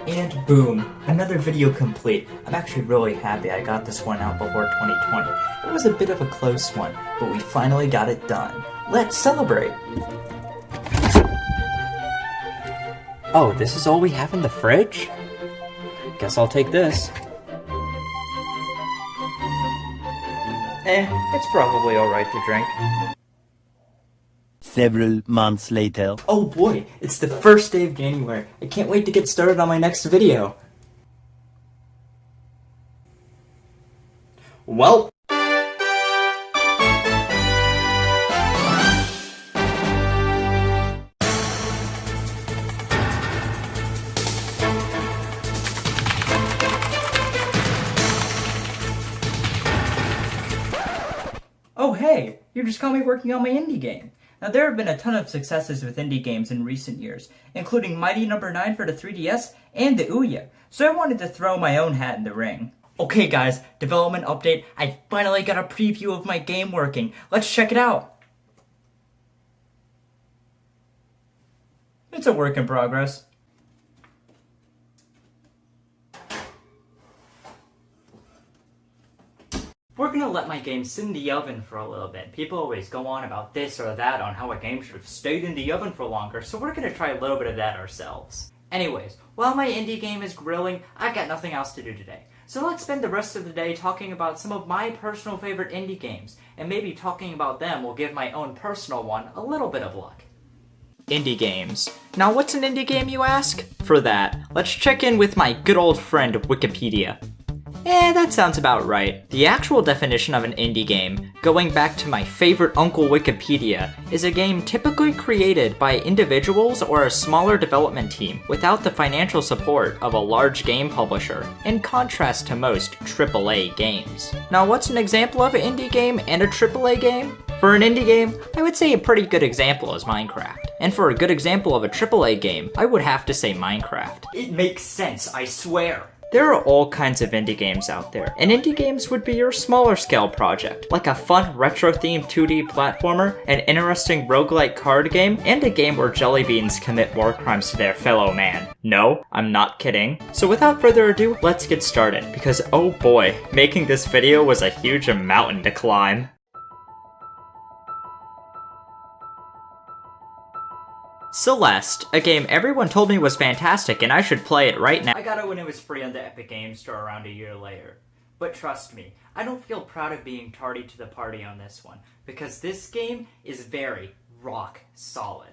And boom, another video complete. I'm actually really happy I got this one out before 2020. It was a bit of a close one, but we finally got it done. Let's celebrate! Oh, this is all we have in the fridge? Guess I'll take this. It's probably alright to drink. Several months later. Oh boy, it's the first day of January. I can't wait to get started on my next video. Well. Oh hey, you just caught me working on my indie game. Now there have been a ton of successes with indie games in recent years, including Mighty No. 9 for the 3DS and the Ouya, so I wanted to throw my own hat in the ring. Okay guys, development update, I finally got a preview of my game working. Let's check it out. It's a work in progress. We're gonna let my game sit in the oven for a little bit. People always go on about this or that on how a game should have stayed in the oven for longer, so we're gonna try a little bit of that ourselves. Anyways, while my indie game is grilling, I got nothing else to do today. So let's spend the rest of the day talking about some of my personal favorite indie games, and maybe talking about them will give my own personal one a little bit of luck. Indie games. Now what's an indie game, you ask? For that, let's check in with my good old friend Wikipedia. That sounds about right. The actual definition of an indie game, going back to my favorite Uncle Wikipedia, is a game typically created by individuals or a smaller development team without the financial support of a large game publisher, in contrast to most AAA games. Now what's an example of an indie game and a AAA game? For an indie game, I would say a pretty good example is Minecraft. And for a good example of a AAA game, I would have to say Minecraft. It makes sense, I swear. There are all kinds of indie games out there, and indie games would be your smaller scale project, like a fun retro-themed 2D platformer, an interesting roguelike card game, and a game where jelly beans commit war crimes to their fellow man. No, I'm not kidding. So without further ado, let's get started, because oh boy, making this video was a huge mountain to climb. Celeste, a game everyone told me was fantastic and I should play it right now. I got it when it was free on the Epic Games Store around a year later. But trust me, I don't feel proud of being tardy to the party on this one, because this game is very rock solid.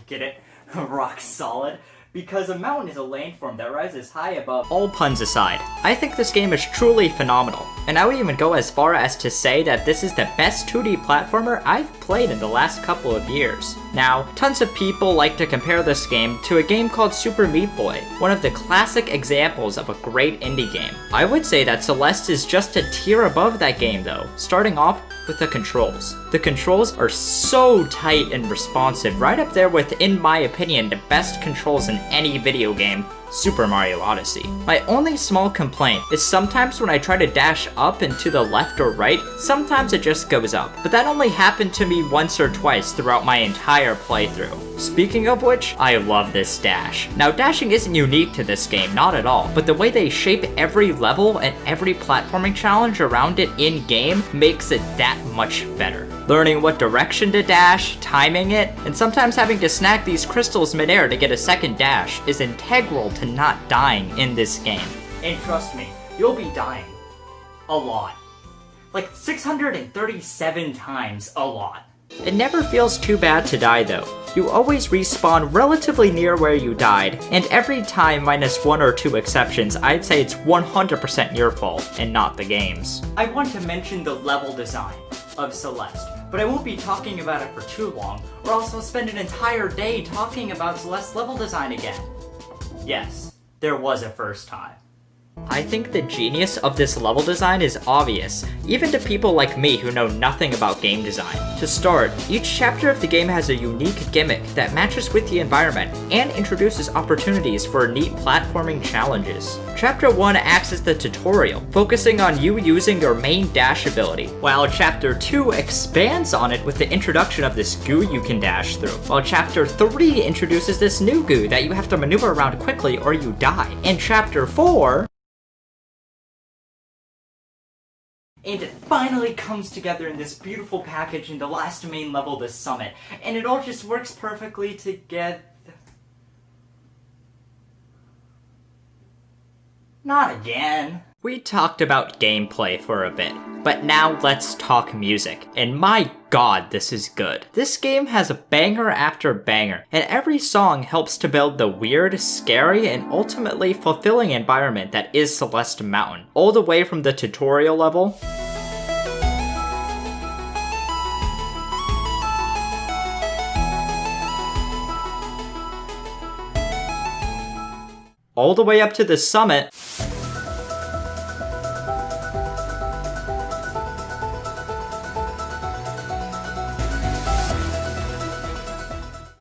Get it? Rock solid? Because a mountain is a landform that rises high above. All puns aside, I think this game is truly phenomenal, and I would even go as far as to say that this is the best 2D platformer I've played in the last couple of years. Now, tons of people like to compare this game to a game called Super Meat Boy, one of the classic examples of a great indie game. I would say that Celeste is just a tier above that game though, starting off with the controls. The controls are so tight and responsive, right up there with, in my opinion, the best controls in any video game, Super Mario Odyssey. My only small complaint is sometimes when I try to dash up and to the left or right, sometimes it just goes up. But that only happened to me once or twice throughout my entire playthrough. Speaking of which, I love this dash. Now dashing isn't unique to this game, not at all, but the way they shape every level and every platforming challenge around it in-game makes it that much better. Learning what direction to dash, timing it, and sometimes having to snag these crystals midair to get a second dash is integral to not dying in this game. And trust me, you'll be dying. A lot. Like 637 times a lot. It never feels too bad to die though. You always respawn relatively near where you died, and every time minus one or two exceptions, I'd say it's 100% your fault and not the game's. I want to mention the level design of Celeste, but I won't be talking about it for too long, or else I'll spend an entire day talking about Celeste's level design again. Yes, there was a first time. I think the genius of this level design is obvious, even to people like me who know nothing about game design. To start, each chapter of the game has a unique gimmick that matches with the environment and introduces opportunities for neat platforming challenges. Chapter 1 acts as the tutorial, focusing on you using your main dash ability, while Chapter 2 expands on it with the introduction of this goo you can dash through, while Chapter 3 introduces this new goo that you have to maneuver around quickly or you die. And Chapter 4... and it finally comes together in this beautiful package in the last main level, the summit. And it all just works perfectly together. Not again. We talked about gameplay for a bit, but now let's talk music. And my god, this is good. This game has a banger after banger, and every song helps to build the weird, scary, and ultimately fulfilling environment that is Celeste Mountain, all the way from the tutorial level all the way up to the summit,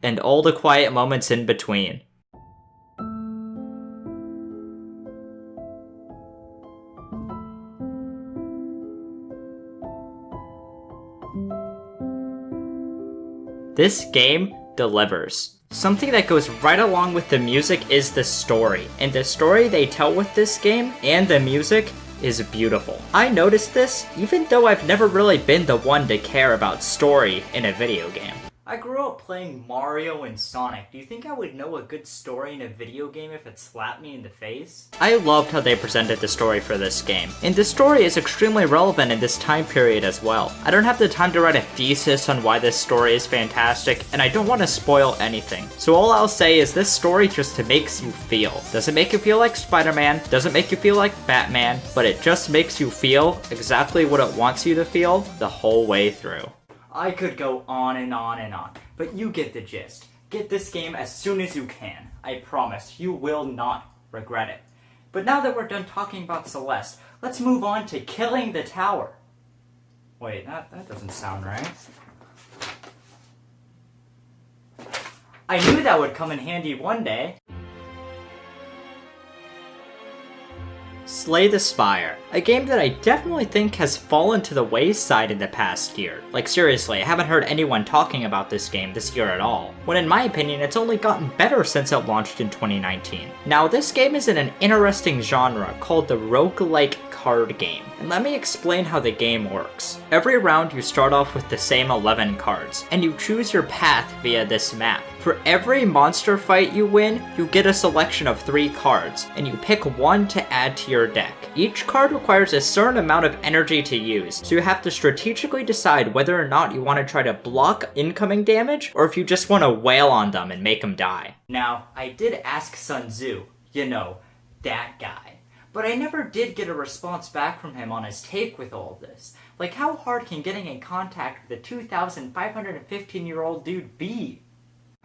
and all the quiet moments in between. This game delivers. Something that goes right along with the music is the story, and the story they tell with this game and the music is beautiful. I noticed this even though I've never really been the one to care about story in a video game. I grew up playing Mario and Sonic. Do you think I would know a good story in a video game if it slapped me in the face? I loved how they presented the story for this game, and the story is extremely relevant in this time period as well. I don't have the time to write a thesis on why this story is fantastic, and I don't want to spoil anything. So all I'll say is this story just makes you feel. Doesn't make you feel like Spider-Man, doesn't make you feel like Batman, but it just makes you feel exactly what it wants you to feel the whole way through. I could go on and on and on, but you get the gist. Get this game as soon as you can. I promise, you will not regret it. But now that we're done talking about Celeste, let's move on to killing the tower. Wait, that doesn't sound right. I knew that would come in handy one day. Slay the Spire, a game that I definitely think has fallen to the wayside in the past year. Like seriously, I haven't heard anyone talking about this game this year at all, when in my opinion it's only gotten better since it launched in 2019. Now this game is in an interesting genre called the roguelike card game, and let me explain how the game works. Every round you start off with the same 11 cards, and you choose your path via this map. For every monster fight you win, you get a selection of 3 cards, and you pick one to add to your deck. Each card requires a certain amount of energy to use, so you have to strategically decide whether or not you want to try to block incoming damage, or if you just want to wail on them and make them die. Now, I did ask Sun Tzu, you know, that guy. But I never did get a response back from him on his take with all of this. Like, how hard can getting in contact with a 2,515-year-old dude be?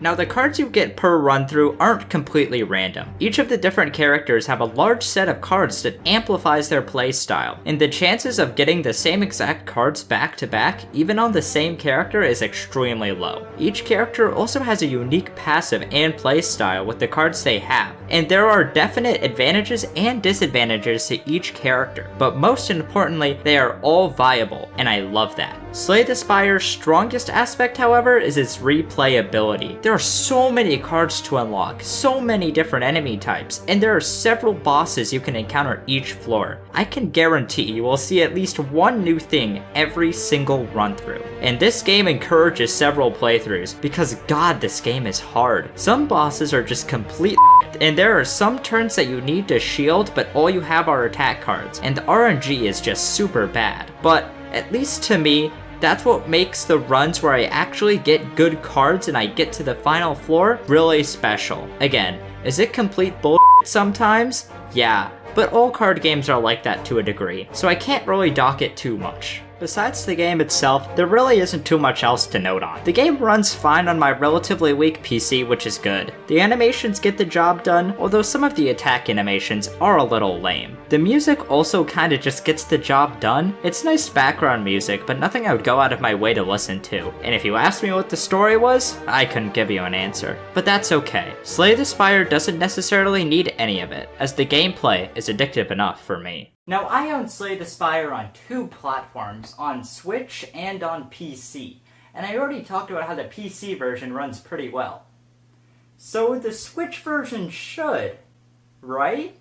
Now the cards you get per run through aren't completely random. Each of the different characters have a large set of cards that amplifies their playstyle, and the chances of getting the same exact cards back to back, even on the same character, is extremely low. Each character also has a unique passive and playstyle with the cards they have, and there are definite advantages and disadvantages to each character, but most importantly, they are all viable, and I love that. Slay the Spire's strongest aspect, however, is its replayability. There are so many cards to unlock, so many different enemy types, and there are several bosses you can encounter each floor. I can guarantee you will see at least one new thing every single run through. And this game encourages several playthroughs, because god, this game is hard. Some bosses are just complete and there are some turns that you need to shield, but all you have are attack cards, and the RNG is just super bad. But at least to me, that's what makes the runs where I actually get good cards and I get to the final floor really special. Again, is it complete bullshit sometimes? Yeah, but all card games are like that to a degree, so I can't really dock it too much. Besides the game itself, there really isn't too much else to note on. The game runs fine on my relatively weak PC, which is good. The animations get the job done, although some of the attack animations are a little lame. The music also kinda just gets the job done. It's nice background music, but nothing I would go out of my way to listen to. And if you asked me what the story was, I couldn't give you an answer. But that's okay. Slay the Spire doesn't necessarily need any of it, as the gameplay is addictive enough for me. Now, I own Slay the Spire on 2 platforms, on Switch and on PC, and I already talked about how the PC version runs pretty well. So the Switch version should, right?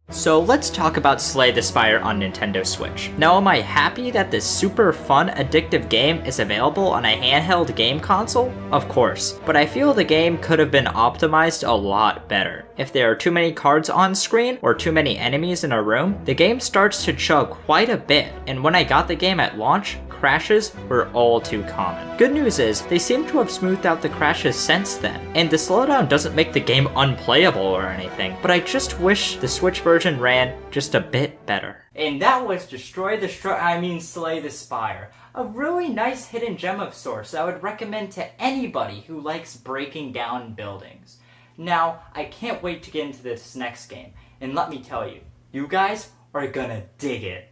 So let's talk about Slay the Spire on Nintendo Switch. Now, am I happy that this super fun, addictive game is available on a handheld game console? Of course, but I feel the game could have been optimized a lot better. If there are too many cards on screen, or too many enemies in a room, the game starts to chug quite a bit, and when I got the game at launch, crashes were all too common. Good news is, they seem to have smoothed out the crashes since then, and the slowdown doesn't make the game unplayable or anything, but I just wish the Switch version ran just a bit better. And that was Slay the Spire. A really nice hidden gem of sorts that I would recommend to anybody who likes breaking down buildings. Now, I can't wait to get into this next game, and let me tell you, you guys are gonna dig it.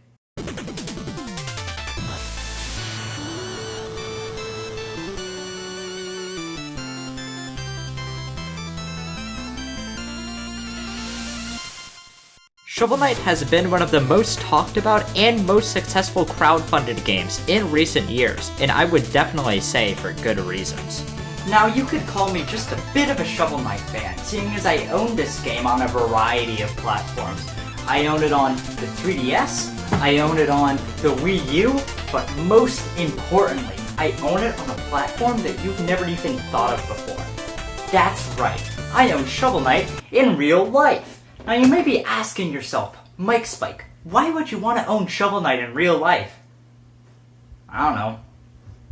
Shovel Knight has been one of the most talked about and most successful crowdfunded games in recent years, and I would definitely say for good reasons. Now, you could call me just a bit of a Shovel Knight fan, seeing as I own this game on a variety of platforms. I own it on the 3DS, I own it on the Wii U, but most importantly, I own it on a platform that you've never even thought of before. That's right, I own Shovel Knight in real life. Now you may be asking yourself, MikeSpike, why would you want to own Shovel Knight in real life? I don't know.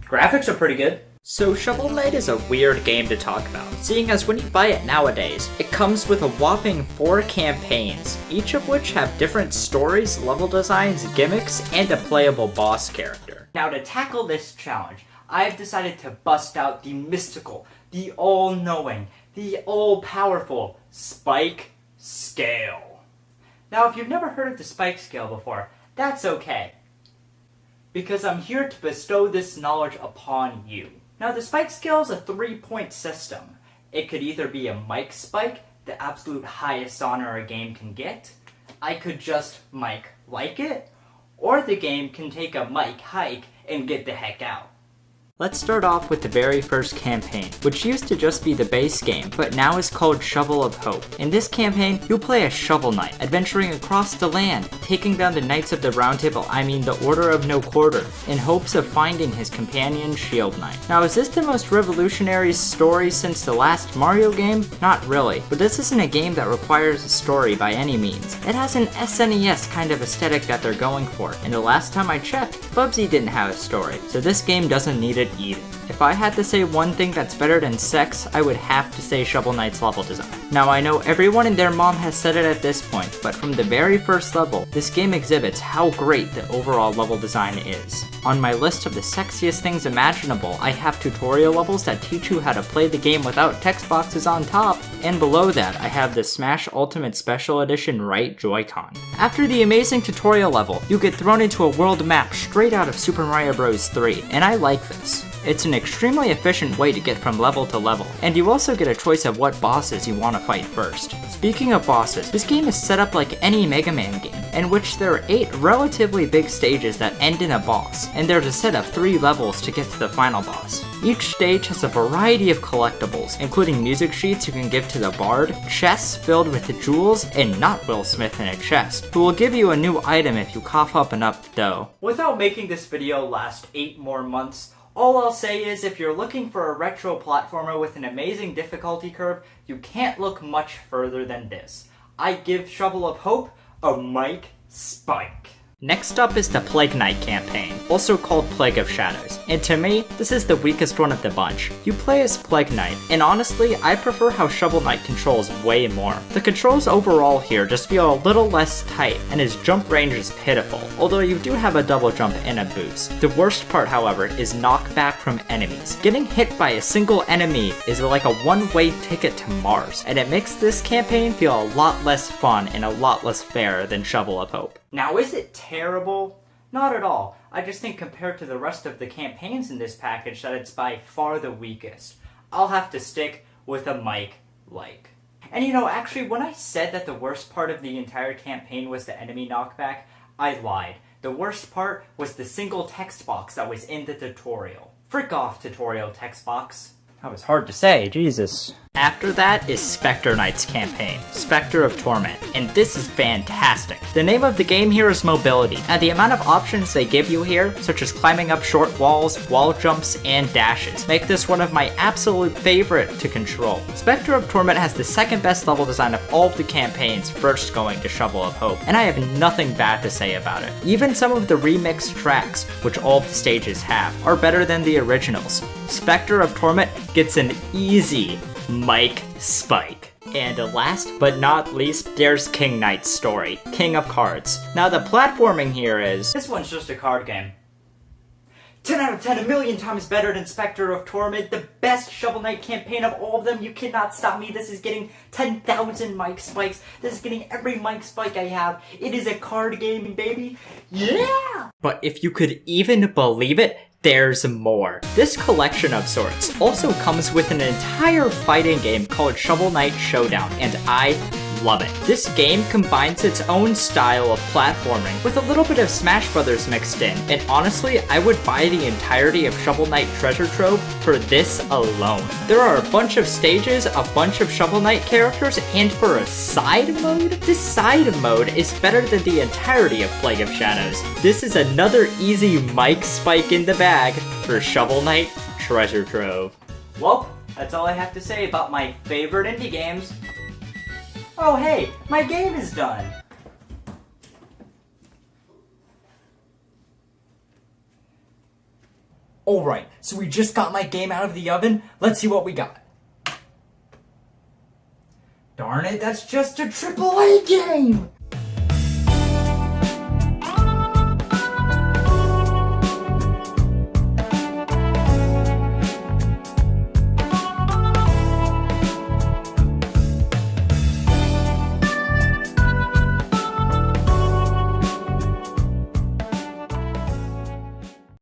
Graphics are pretty good. So Shovel Knight is a weird game to talk about, seeing as when you buy it nowadays, it comes with a whopping 4 campaigns, each of which have different stories, level designs, gimmicks, and a playable boss character. Now to tackle this challenge, I've decided to bust out the mystical, the all-knowing, the all-powerful Spike Scale. Now, if you've never heard of the Spike Scale before, that's okay, because I'm here to bestow this knowledge upon you. Now, the Spike Scale is a 3-point system. It could either be a Mike Spike, the absolute highest honor a game can get, I could just Mike like it, or the game can take a Mike hike and get the heck out. Let's start off with the very first campaign, which used to just be the base game, but now is called Shovel of Hope. In this campaign, you'll play as Shovel Knight, adventuring across the land, taking down the Knights of the Round Table, the Order of No Quarter, in hopes of finding his companion Shield Knight. Now, is this the most revolutionary story since the last Mario game? Not really, but this isn't a game that requires a story by any means. It has an SNES kind of aesthetic that they're going for, and the last time I checked, Bubsy didn't have a story, so this game doesn't need it either. If I had to say one thing that's better than sex, I would have to say Shovel Knight's level design. Now, I know everyone and their mom has said it at this point, but from the very first level, this game exhibits how great the overall level design is. On my list of the sexiest things imaginable, I have tutorial levels that teach you how to play the game without text boxes on top, and below that, I have the Smash Ultimate Special Edition right Joy-Con. After the amazing tutorial level, you get thrown into a world map straight out of Super Mario Bros. 3, and I like this. It's an extremely efficient way to get from level to level, and you also get a choice of what bosses you want to fight first. Speaking of bosses, this game is set up like any Mega Man game, in which there are 8 relatively big stages that end in a boss, and there's a set of 3 levels to get to the final boss. Each stage has a variety of collectibles, including music sheets you can give to the bard, chests filled with jewels, and not Will Smith in a chest, who will give you a new item if you cough up enough dough. Without making this video last 8 more months, all I'll say is if you're looking for a retro platformer with an amazing difficulty curve, you can't look much further than this. I give Shovel of Hope a Mike Spike. Next up is the Plague Knight campaign, also called Plague of Shadows, and to me, this is the weakest one of the bunch. You play as Plague Knight, and honestly, I prefer how Shovel Knight controls way more. The controls overall here just feel a little less tight, and his jump range is pitiful, although you do have a double jump and a boost. The worst part, however, is knockback from enemies. Getting hit by a single enemy is like a one-way ticket to Mars, and it makes this campaign feel a lot less fun and a lot less fair than Shovel of Hope. Now, is it terrible? Not at all. I just think compared to the rest of the campaigns in this package that it's by far the weakest. I'll have to stick with a Mike-like. And you know, actually, when I said that the worst part of the entire campaign was the enemy knockback, I lied. The worst part was the single text box that was in the tutorial. Frick off, tutorial text box. That was hard to say, Jesus. After that is Spectre Knight's campaign, Spectre of Torment, and this is fantastic. The name of the game here is Mobility, and the amount of options they give you here, such as climbing up short walls, wall jumps, and dashes, make this one of my absolute favorite to control. Spectre of Torment has the second best level design of all of the campaigns, first going to Shovel of Hope, and I have nothing bad to say about it. Even some of the remixed tracks, which all of the stages have, are better than the originals. Spectre of Torment gets an easy Mike Spike. And last but not least, there's King Knight's story, King of Cards. Now the platforming here is... This one's just a card game. 10 out of 10, a million times better than Spectre of Torment, the best Shovel Knight campaign of all of them. You cannot stop me. This is getting 10,000 Mike Spikes. This is getting every Mike Spike I have. It is a card game, baby. Yeah! But if you could even believe it, there's more. This collection of sorts also comes with an entire fighting game called Shovel Knight Showdown, and I love it. This game combines its own style of platforming with a little bit of Smash Brothers mixed in, and honestly, I would buy the entirety of Shovel Knight Treasure Trove for this alone. There are a bunch of stages, a bunch of Shovel Knight characters, and for a side mode, this side mode is better than the entirety of Plague of Shadows. This is another easy Mike Spike in the bag for Shovel Knight Treasure Trove. Well, that's all I have to say about my favorite indie games. Oh hey, my game is done! Alright, so we just got my game out of the oven. Let's see what we got. Darn it, that's just a AAA game!